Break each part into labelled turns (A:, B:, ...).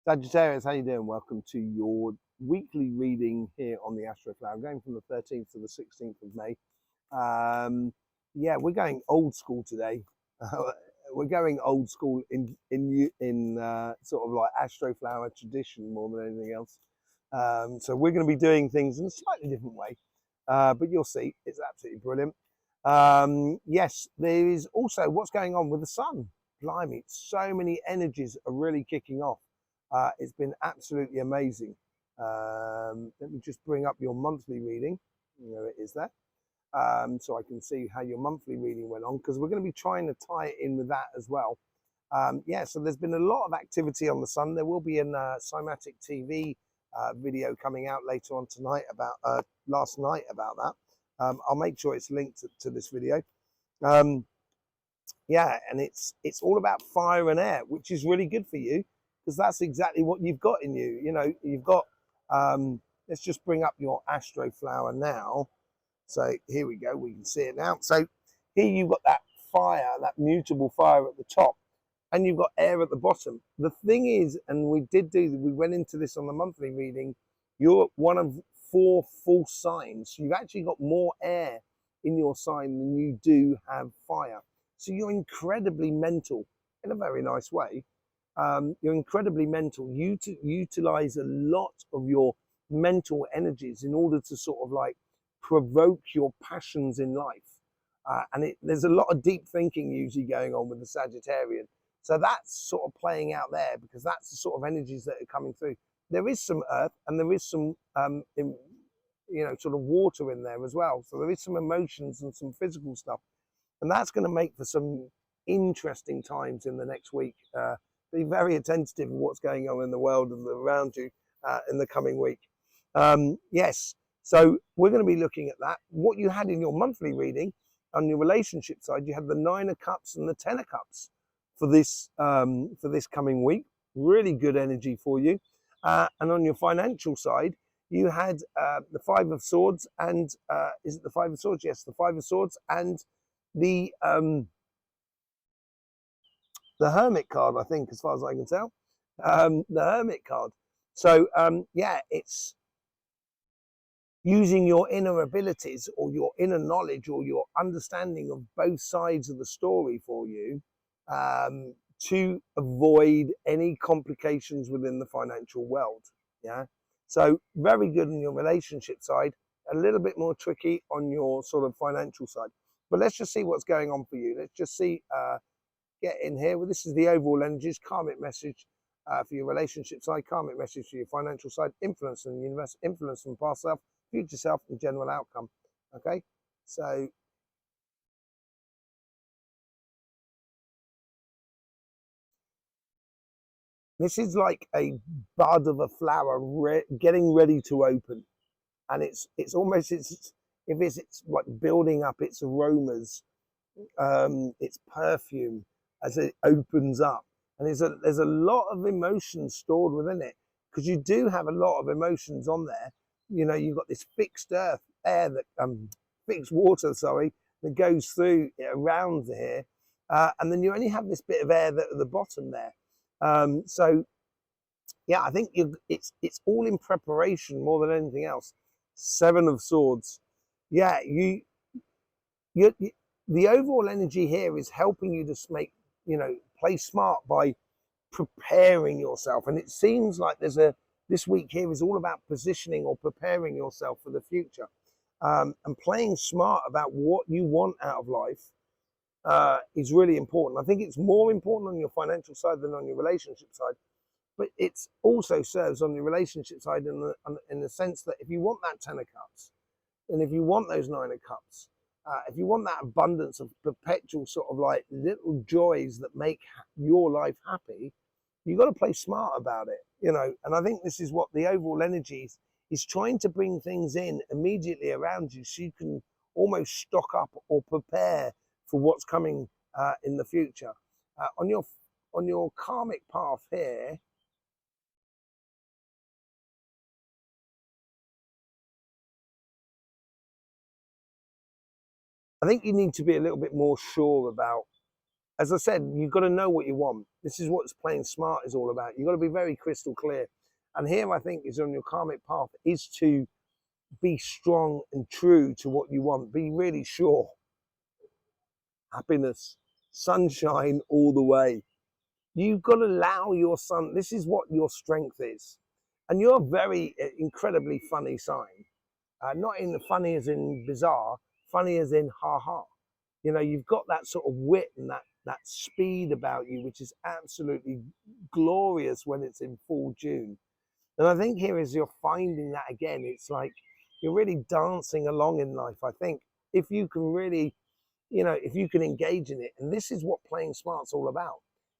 A: Sagittarius, how you doing? Welcome to your weekly reading here on the Astroflower, going from the 13th to the 16th of May. Yeah, we're going old school today. We're going old school in sort of like Astroflower tradition more than anything else. So we're going to be doing things in a slightly different way, but you'll see it's absolutely brilliant. Yes, there is also what's going on with the sun. Blimey, so many energies are really kicking off. It's been absolutely amazing. Let me just bring up your monthly reading. There it is there. So I can see how your monthly reading went on, because we're going to be trying to tie it in with that as well. Yeah, so there's been a lot of activity on the sun. There will be a Cymatic TV video coming out later on tonight about last night about that. I'll make sure it's linked to this video. Yeah, and it's all about fire and air, which is really good for you, because that's exactly what you've got in you. You know, you've got, let's just bring up your Astroflower now. So here we go, we can see it now. So here you've got that fire, that mutable fire at the top, and you've got air at the bottom. The thing is, and we went into this on the monthly reading, you're one of 4 full signs. So you've actually got more air in your sign than you do have fire. So you're incredibly mental in a very nice way. You're incredibly mental. You utilize a lot of your mental energies in order to sort of like provoke your passions in life. And there's a lot of deep thinking usually going on with the Sagittarian. So that's sort of playing out there, because that's the sort of energies that are coming through. There is some earth and there is some, sort of water in there as well. So there is some emotions and some physical stuff. And that's going to make for some interesting times in the next week. Be very attentive to what's going on in the world and around you in the coming week. Yes, so we're going to be looking at that. What you had in your monthly reading on your relationship side, you had the 9 of Cups and the 10 of Cups for this coming week. Really good energy for you. And on your financial side, you had the 5 of Swords and is it the 5 of Swords? Yes, the 5 of Swords and the Hermit card, I think, as far as I can tell. The Hermit card. So yeah, it's using your inner abilities or your inner knowledge or your understanding of both sides of the story for you to avoid any complications within the financial world. Yeah, so very good on your relationship side, a little bit more tricky on your sort of financial side. But let's just see what's going on for you. Let's just see, get in here. Well, this is the overall energies, karmic message for your relationship side, karmic message for your financial side, influence in the universe, influence from past self, future self, and general outcome. Okay, so this is like a bud of a flower getting ready to open, and it's almost it's like building up its aromas, its perfume as it opens up, and there's a lot of emotions stored within it, because you do have a lot of emotions on there. You know, you've got this fixed air that fixed water, sorry, that goes through around here, and then you only have this bit of air that at the bottom there. So yeah, I think it's all in preparation more than anything else. 7 of Swords. Yeah, you the overall energy here is helping you to make, play smart by preparing yourself. And it seems like this week here is all about positioning or preparing yourself for the future, and playing smart about what you want out of life is really important. I think it's more important on your financial side than on your relationship side, but it also serves on your relationship side in the sense that if you want that 10 of Cups, and if you want those 9 of Cups, if you want that abundance of perpetual sort of like little joys that make your life happy, you've got to play smart about it, And I think this is what the overall energy is trying to bring things in immediately around you, so you can almost stock up or prepare for what's coming in the future. On your karmic path here, I think you need to be a little bit more sure about as I said, you've got to know what you want. This is what playing smart is all about. You've got to be very crystal clear. And here I think is on your karmic path is to be strong and true to what you want. Be really sure. Happiness, sunshine all the way. You've got to allow your sun. This is what your strength is. And you're a very incredibly funny sign. Not in the funny as in bizarre, funny as in ha ha. You know, you've got that sort of wit and that speed about you, which is absolutely glorious when it's in full tune. And I think here is you're finding that again. It's like you're really dancing along in life. I think if you can really, you know, if you can engage in it, and this is what playing smart's all about,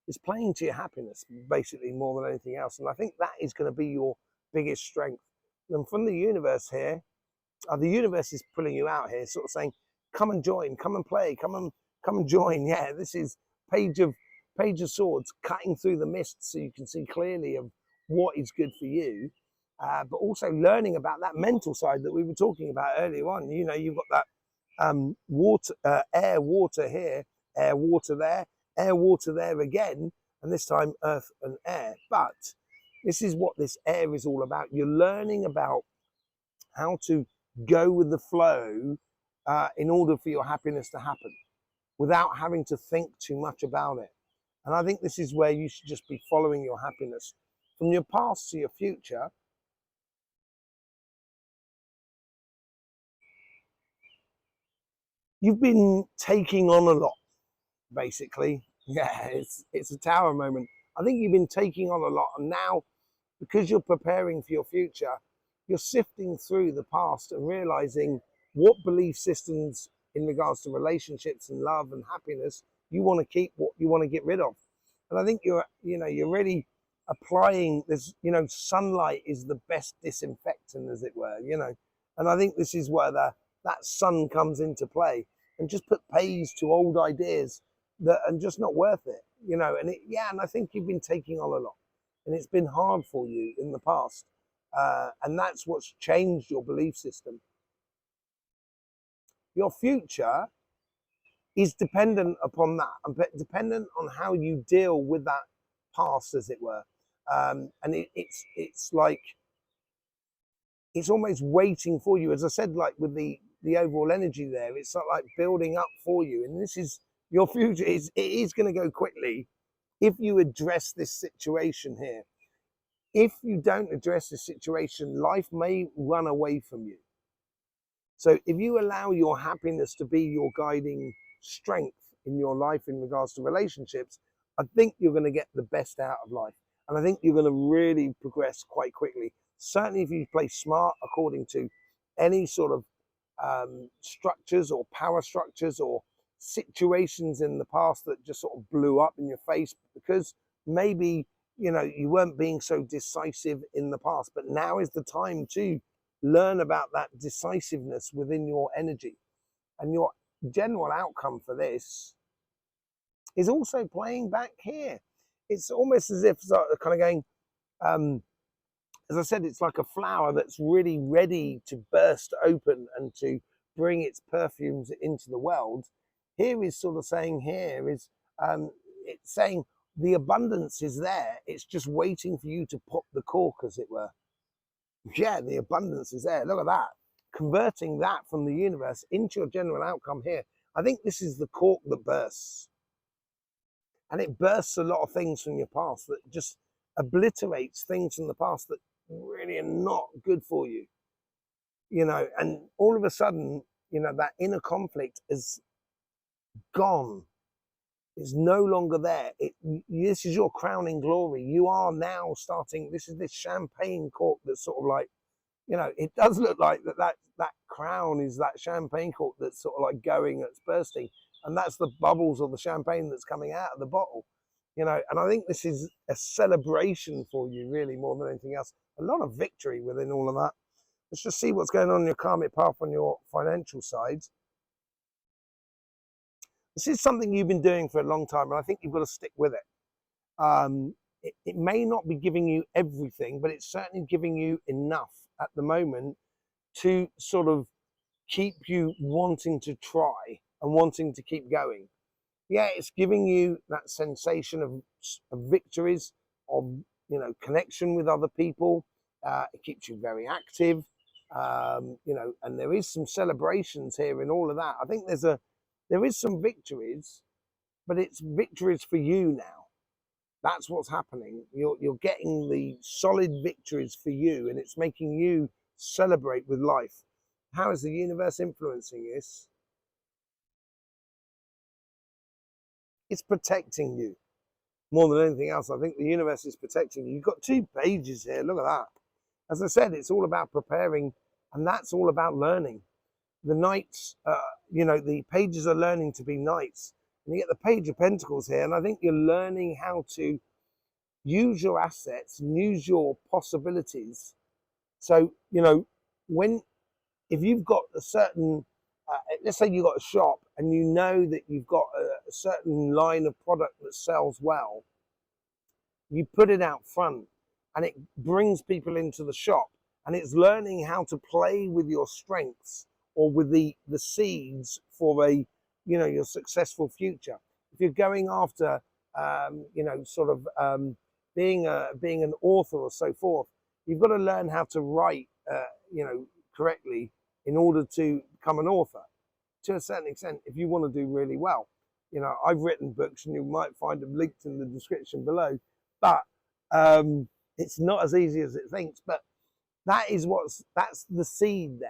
A: is playing to your happiness, basically, more than anything else. And I think that is going to be your biggest strength. And from the universe here, the universe is pulling you out here, sort of saying, come and join, come and play, come and join. Yeah, this is page of swords, cutting through the mist so you can see clearly of what is good for you, but also learning about that mental side that we were talking about earlier on. You know, you've got that water, air, water here, air, water there again, and this time earth and air. But this is what this air is all about. You're learning about how to go with the flow in order for your happiness to happen without having to think too much about it. And I think this is where you should just be following your happiness from your past to your future. You've been taking on a lot, basically. Yeah, it's a tower moment. I think you've been taking on a lot, and now, because you're preparing for your future, you're sifting through the past and realizing what belief systems in regards to relationships and love and happiness you want to keep, what you want to get rid of. And I think you're really applying this, sunlight is the best disinfectant, as it were, and I think this is where that sun comes into play, and just put pays to old ideas that are just not worth it, and and I think you've been taking on a lot, and it's been hard for you in the past, and that's what's changed your belief system. Your future is dependent upon that, and dependent on how you deal with that past, as it were. And it's like it's almost waiting for you. As I said, like with the overall energy there, it's not like building up for you. And this is your future. It is going to go quickly if you address this situation here. If you don't address this situation, life may run away from you. So if you allow your happiness to be your guiding strength in your life in regards to relationships, I think you're going to get the best out of life. And I think you're going to really progress quite quickly. Certainly if you play smart according to any sort of structures or power structures or situations in the past that just sort of blew up in your face because maybe, you weren't being so decisive in the past, but now is the time to learn about that decisiveness within your energy. And your general outcome for this is also playing back here. It's almost as if kind of going, as I said, it's like a flower that's really ready to burst open and to bring its perfumes into the world. Here is sort of saying, it's saying the abundance is there. It's just waiting for you to pop the cork, as it were. Yeah, the abundance is there. Look at that. Converting that from the universe into your general outcome here. I think this is the cork that bursts. And it bursts a lot of things from your past, that just obliterates things from the past that really are not good for you. And all of a sudden, that inner conflict is gone. It's no longer there. This is your crowning glory. You are now starting, this is this champagne cork that's sort of like, it does look like that crown is that champagne cork that's sort of like going, it's bursting. And that's the bubbles of the champagne that's coming out of the bottle. And I think this is a celebration for you, really, more than anything else. A lot of victory within all of that. Let's just see what's going on in your karmic path on your financial side. This is something you've been doing for a long time, and I think you've got to stick with it. It may not be giving you everything, but it's certainly giving you enough at the moment to sort of keep you wanting to try and wanting to keep going. yeah, it's giving you that sensation of victories, of, you know, connection with other people. It keeps you very active, you know, and there is some celebrations here in all of that. I think there is some victories, but it's victories for you now. That's what's happening. You're getting the solid victories for you, and it's making you celebrate with life. How is the universe influencing this? It's protecting you more than anything else. I think the universe is protecting you. You've got 2 pages here. Look at that. As I said, it's all about preparing, and that's all about learning. The knights, you know, the pages are learning to be knights. And you get the Page of Pentacles here, and I think you're learning how to use your assets and use your possibilities. So, you know, if you've got a certain, let's say you've got a shop and you know that you've got a certain line of product that sells well, you put it out front and it brings people into the shop, and it's learning how to play with your strengths or with the seeds for a, you know, your successful future. If you're going after, you know, sort of being an author or so forth, you've got to learn how to write, you know, correctly in order to become an author. To a certain extent, if you want to do really well, you know, I've written books, and you might find them linked in the description below. But it's not as easy as it thinks. But that's the seed there.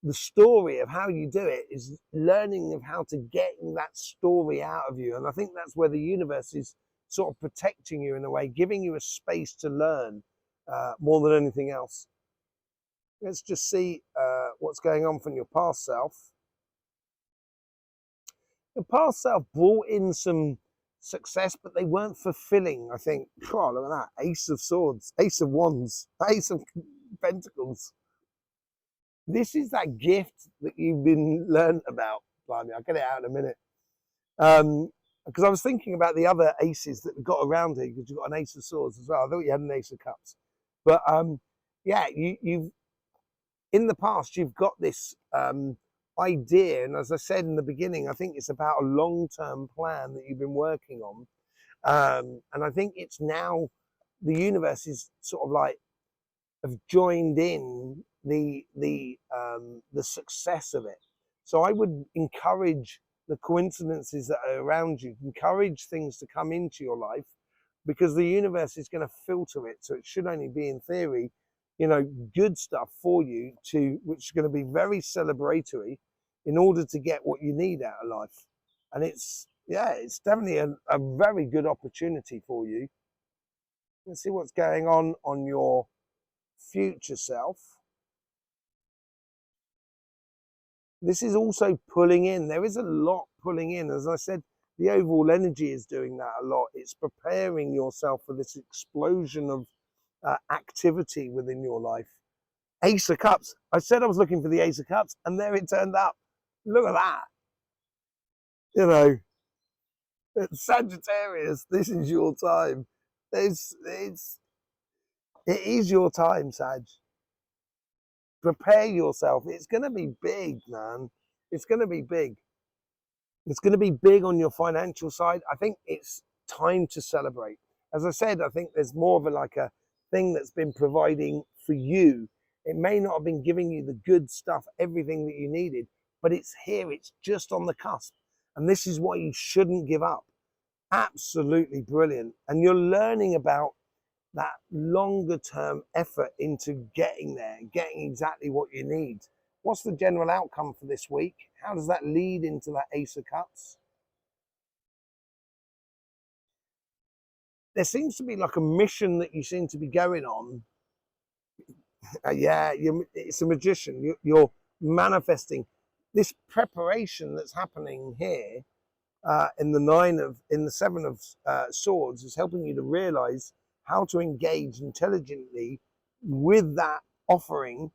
A: The story of how you do it is learning of how to get that story out of you. And I think that's where the universe is sort of protecting you in a way, giving you a space to learn more than anything else. Let's just see what's going on from your past self. Your past self brought in some success, but they weren't fulfilling, I think. Oh, look at that. Ace of Swords, Ace of Wands, Ace of Pentacles. This is that gift that you've been learned about. Blimey, I'll get it out in a minute. Because I was thinking about the other aces that we've got around here, because you've got an Ace of Swords as well. I thought you had an Ace of Cups. But yeah, you've in the past, you've got this idea. And as I said in the beginning, I think it's about a long-term plan that you've been working on. And I think it's now the universe is sort of like have joined in the success of it. So I would encourage the coincidences that are around you, encourage things to come into your life, because the universe is going to filter it. So it should only be, in theory, you know, good stuff for you, which is going to be very celebratory in order to get what you need out of life. And it's definitely a very good opportunity for you. Let's see what's going on your future self. This is also pulling in. There is a lot pulling in. As I said, the overall energy is doing that a lot. It's preparing yourself for this explosion of activity within your life. Ace of Cups. I said I was looking for the Ace of Cups, and there it turned up. Look at that. You know, Sagittarius, this is your time. It is your time, Sag. Prepare yourself. It's going to be big, man. It's going to be big. It's going to be big on your financial side. I think it's time to celebrate. As I said, I think there's more of a thing that's been providing for you. It may not have been giving you the good stuff, everything that you needed, but it's here. It's just on the cusp. And this is why you shouldn't give up. Absolutely brilliant. And you're learning about that longer term effort into getting there, getting exactly what you need. What's the general outcome for this week? How does that lead into that Ace of Cups? There seems to be like a mission that you seem to be going on. Yeah, it's a magician. You're manifesting this preparation that's happening here in the Seven of Swords is helping you to realize how to engage intelligently with that offering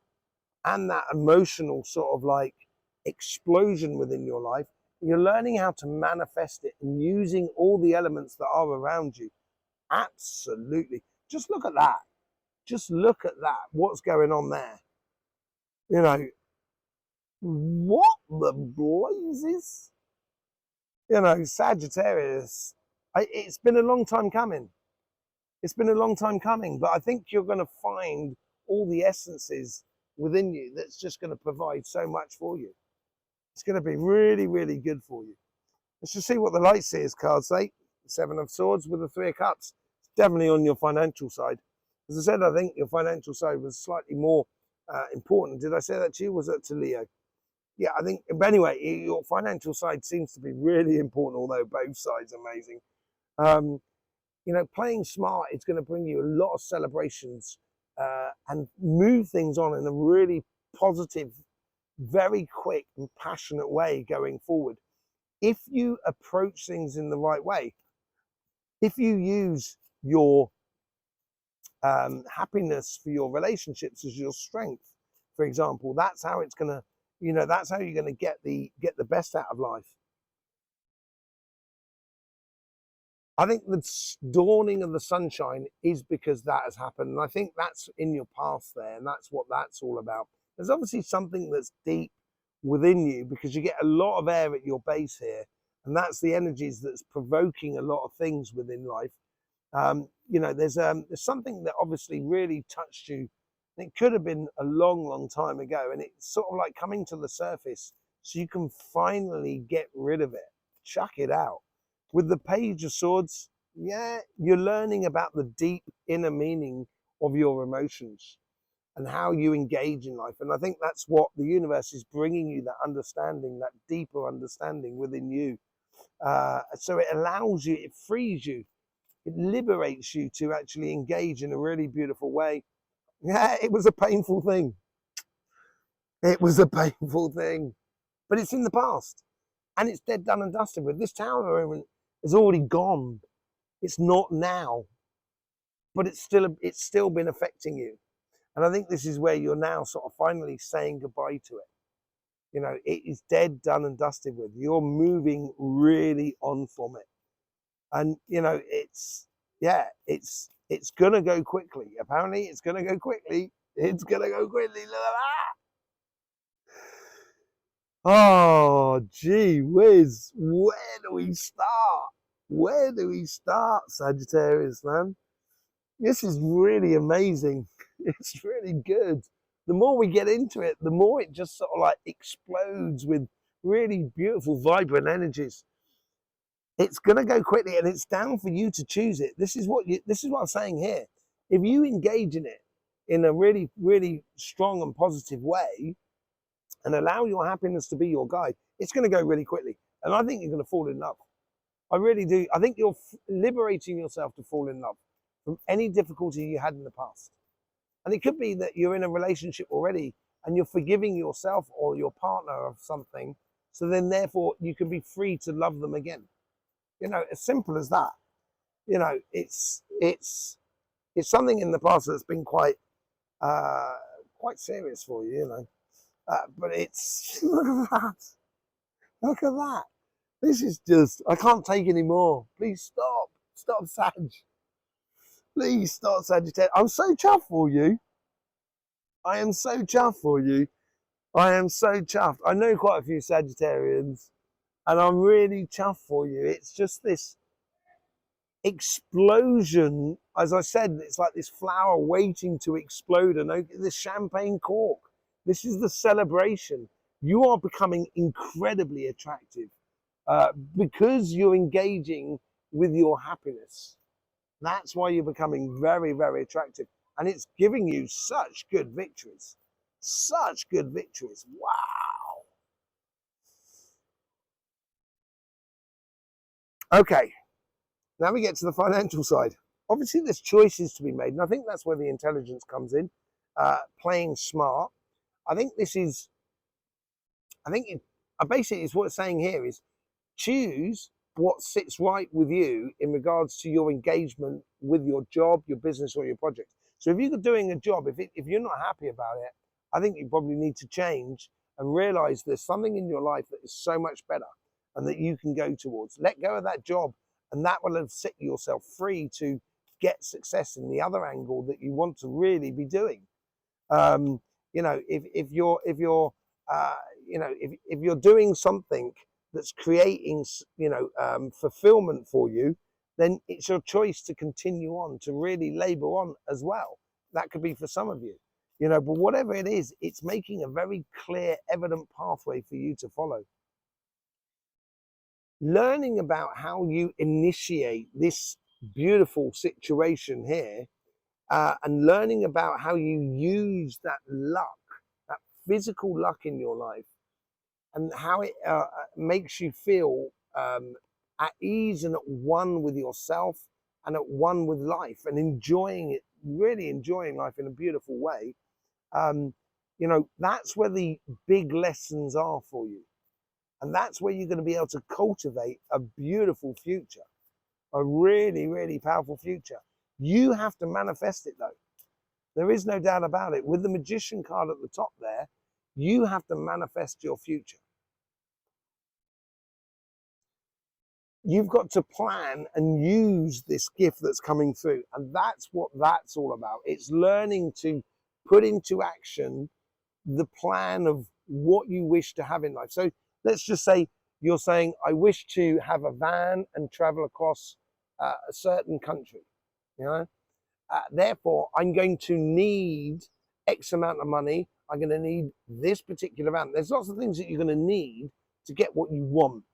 A: and that emotional sort of like explosion within your life. You're learning how to manifest it and using all the elements that are around you. Absolutely. Just look at that. Just look at that. What's going on there? You know, what the blazes? You know, Sagittarius, it's been a long time coming. It's been a long time coming, but I think you're going to find all the essences within you that's just going to provide so much for you. It's going to be really, really good for you. Let's just see what the light seers cards say. Seven of Swords with the Three of Cups. It's definitely on your financial side. As I said, I think your financial side was slightly more important. Did I say that to you? Was that to Leo? Yeah, I think, but anyway, your financial side seems to be really important, although both sides are amazing. You know, playing smart is going to bring you a lot of celebrations and move things on in a really positive, very quick and passionate way going forward. If you approach things in the right way, if you use your happiness for your relationships as your strength, for example, that's how it's going to, you know, that's how you're going to get the best out of life. I think the dawning of the sunshine is because that has happened. And I think that's in your past there. And that's what that's all about. There's obviously something that's deep within you because you get a lot of air at your base here. And that's the energies that's provoking a lot of things within life. You know, there's something that obviously really touched you. It could have been a long, long time ago. And it's sort of like coming to the surface so you can finally get rid of it. Chuck it out. With the Page of Swords, yeah, you're learning about the deep inner meaning of your emotions and how you engage in life. And I think that's what the universe is bringing you, that understanding, that deeper understanding within you. So it allows you, it frees you, it liberates you to actually engage in a really beautiful way. Yeah, it was a painful thing. It was a painful thing, but it's in the past and it's dead, done and dusted with. This tower moment is already gone. It's not now, but it's still been affecting you. And I think this is where you're now sort of finally saying goodbye to it. You know, it is dead, done and dusted with. You're moving really on from it. And, you know, it's going to go quickly. Apparently, it's going to go quickly. It's going to go quickly. Look at that. Oh, gee whiz. Where do we start? Where do we start, Sagittarius, man? This is really amazing. It's really good. The more we get into it, the more it just sort of like explodes with really beautiful, vibrant energies. It's going to go quickly and it's down for you to choose it. This is what I'm saying here. If you engage in it in a really, really strong and positive way and allow your happiness to be your guide, it's going to go really quickly. And I think you're going to fall in love. I really do. I think you're liberating yourself to fall in love from any difficulty you had in the past. And it could be that you're in a relationship already and you're forgiving yourself or your partner of something. So then therefore you can be free to love them again. You know, as simple as that. You know, it's something in the past that's been quite serious for you, you know. But it's, look at that. Look at that. This is just, I can't take any more. Please stop. Stop, Sag. Please stop, Sagittarius. I'm so chuffed for you. I am so chuffed for you. I am so chuffed. I know quite a few Sagittarians, and I'm really chuffed for you. It's just this explosion. As I said, it's like this flower waiting to explode, and this champagne cork. This is the celebration. You are becoming incredibly attractive because you're engaging with your happiness. That's why you're becoming very, very attractive. And it's giving you such good victories. Such good victories. Wow. Okay. Now we get to the financial side. Obviously, there's choices to be made. And I think that's where the intelligence comes in. Playing smart. I think basically it's what it's saying here is choose what sits right with you in regards to your engagement with your job, your business, or your project. So if you're doing a job, if you're not happy about it, I think you probably need to change and realize there's something in your life that is so much better and that you can go towards. Let go of that job, and that will have set yourself free to get success in the other angle that you want to really be doing. You know, if you're doing something that's creating, fulfillment for you, then it's your choice to continue on, to really labor on as well. That could be for some of you, but whatever it is, it's making a very clear, evident pathway for you to follow. Learning about how you initiate this beautiful situation here, and learning about how you use that luck, that physical luck in your life, and how it makes you feel at ease and at one with yourself and at one with life, and enjoying it, really enjoying life in a beautiful way. That's where the big lessons are for you. And that's where you're going to be able to cultivate a beautiful future, a really, really powerful future. You have to manifest it, though. There is no doubt about it. With the Magician card at the top there, you have to manifest your future. You've got to plan and use this gift that's coming through. And that's what that's all about. It's learning to put into action the plan of what you wish to have in life. So let's just say you're saying, I wish to have a van and travel across a certain country. Therefore, I'm going to need X amount of money. I'm going to need this particular van. There's lots of things that you're going to need to get what you want.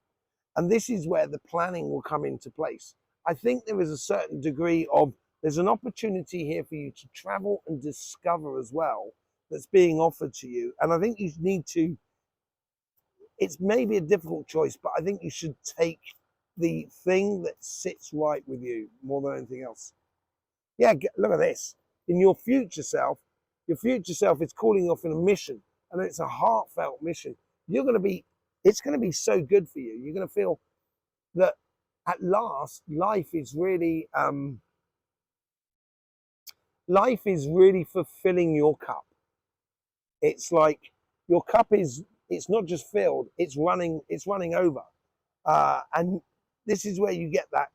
A: And this is where the planning will come into place. I think there is a certain degree of, there's an opportunity here for you to travel and discover as well that's being offered to you. And I think you need to, it's maybe a difficult choice, but I think you should take the thing that sits right with you more than anything else. Yeah, look at this. In your future self is calling you off in a mission, and it's a heartfelt mission. It's going to be so good for you. You're going to feel that at last life is really fulfilling your cup. It's like your cup it's not just filled, it's running over. And this is where you get that,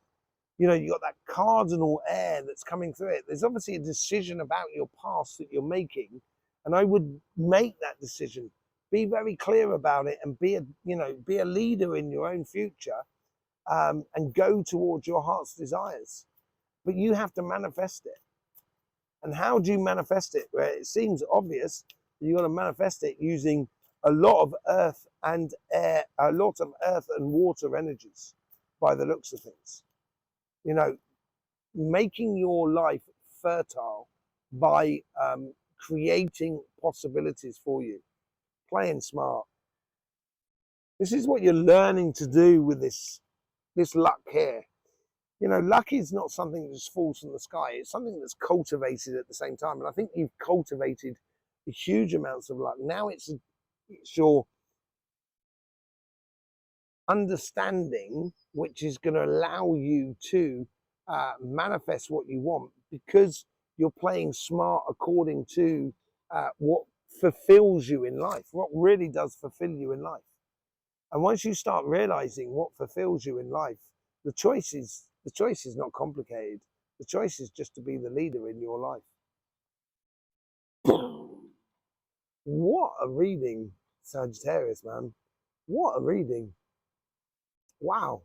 A: you got that cardinal air that's coming through it. There's obviously a decision about your past that you're making, and I would make that decision. Be very clear about it and be a leader in your own future, and go towards your heart's desires. But you have to manifest it. And how do you manifest it? Well, it seems obvious. You're going to manifest it using a lot of earth and air, a lot of earth and water energies, by the looks of things. Making your life fertile by creating possibilities for you, playing smart. This is what you're learning to do with this luck here. Luck is not something that just falls from the sky. It's something that's cultivated at the same time. And I think you've cultivated huge amounts of luck. Now it's your understanding, which is going to allow you to manifest what you want, because you're playing smart according to what fulfills you in life, what really does fulfill you in life. And once you start realizing what fulfills you in life, the choice is not complicated. The choice is just to be the leader in your life. What a reading, Sagittarius, man. What a reading. Wow.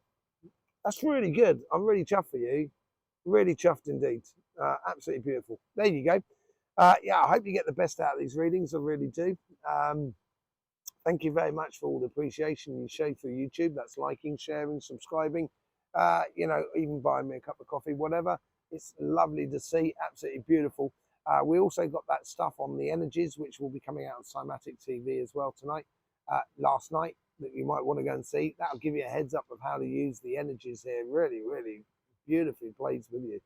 A: That's really good. I'm really chuffed for you. Really chuffed indeed. Absolutely beautiful. There you go. Yeah, I hope you get the best out of these readings. I really do. Thank you very much for all the appreciation you show through YouTube. That's liking, sharing, subscribing, even buying me a cup of coffee, whatever. It's lovely to see. Absolutely beautiful. We also got that stuff on the energies, which will be coming out on Cymatic TV as well tonight, last night, that you might want to go and see. That'll give you a heads up of how to use the energies here. Really, really beautifully plays with you.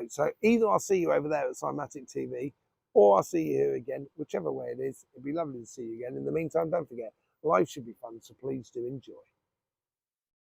A: So either I'll see you over there at Cymatic TV, or I'll see you here again, whichever way it is. It'd be lovely to see you again. In the meantime, don't forget, life should be fun, so please do enjoy.